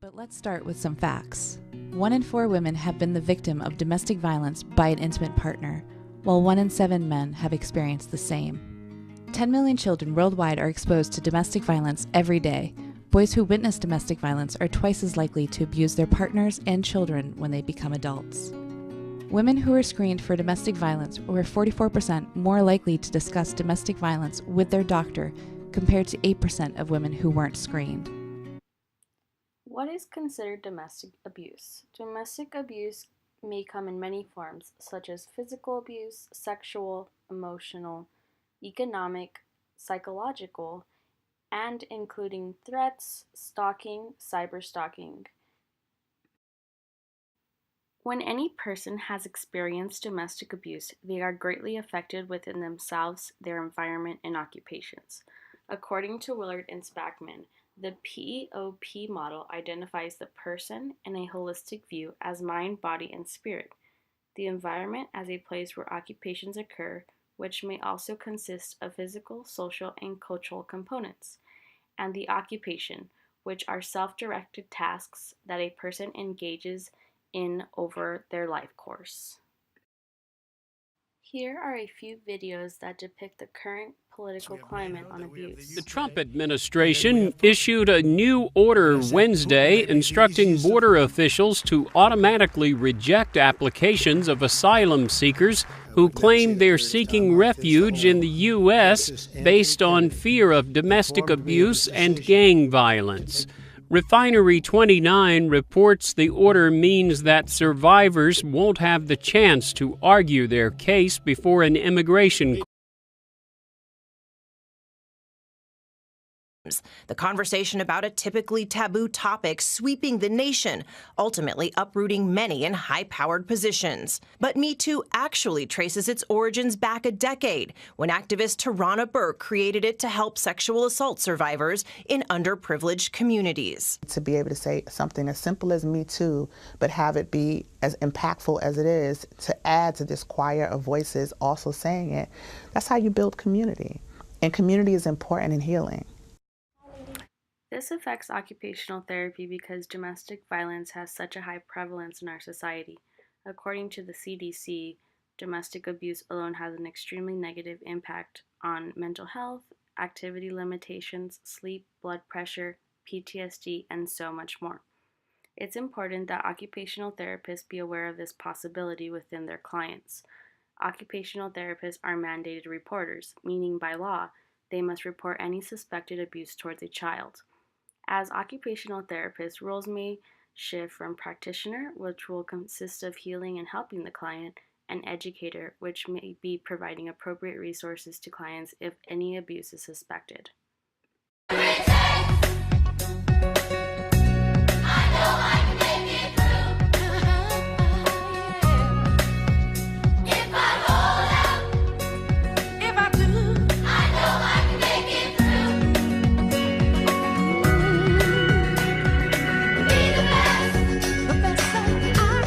But let's start with some facts. 1 in 4 women have been the victim of domestic violence by an intimate partner, while 1 in 7 men have experienced the same. 10 million children worldwide are exposed to domestic violence every day. Boys who witness domestic violence are twice as likely to abuse their partners and children when they become adults. Women who are screened for domestic violence were 44% more likely to discuss domestic violence with their doctor compared to 8% of women who weren't screened. What is considered domestic abuse? Domestic abuse may come in many forms, such as physical abuse, sexual, emotional, economic, psychological, and including threats, stalking, cyberstalking. When any person has experienced domestic abuse, they are greatly affected within themselves, their environment, and occupations. According to Willard and Spackman, the POP model identifies the person in a holistic view as mind, body, and spirit, the environment as a place where occupations occur, which may also consist of physical, social, and cultural components, and the occupation, which are self-directed tasks that a person engages in over their life course. Here are a few videos that depict the current political climate on abuse. The Trump administration issued a new order Wednesday instructing border officials to automatically reject applications of asylum seekers who claim they're seeking refuge in the U.S. based on fear of domestic abuse and gang violence. Refinery 29 reports the order means that survivors won't have the chance to argue their case before an immigration court. The conversation about a typically taboo topic sweeping the nation, ultimately uprooting many in high-powered positions. But Me Too actually traces its origins back a decade, when activist Tarana Burke created it to help sexual assault survivors in underprivileged communities. To be able to say something as simple as Me Too, but have it be as impactful as it is, to add to this choir of voices also saying it, that's how you build community. And community is important in healing. This affects occupational therapy because domestic violence has such a high prevalence in our society. According to the CDC, domestic abuse alone has an extremely negative impact on mental health, activity limitations, sleep, blood pressure, PTSD, and so much more. It's important that occupational therapists be aware of this possibility within their clients. Occupational therapists are mandated reporters, meaning by law, they must report any suspected abuse towards a child. As occupational therapists, roles may shift from practitioner, which will consist of healing and helping the client, and educator, which may be providing appropriate resources to clients if any abuse is suspected.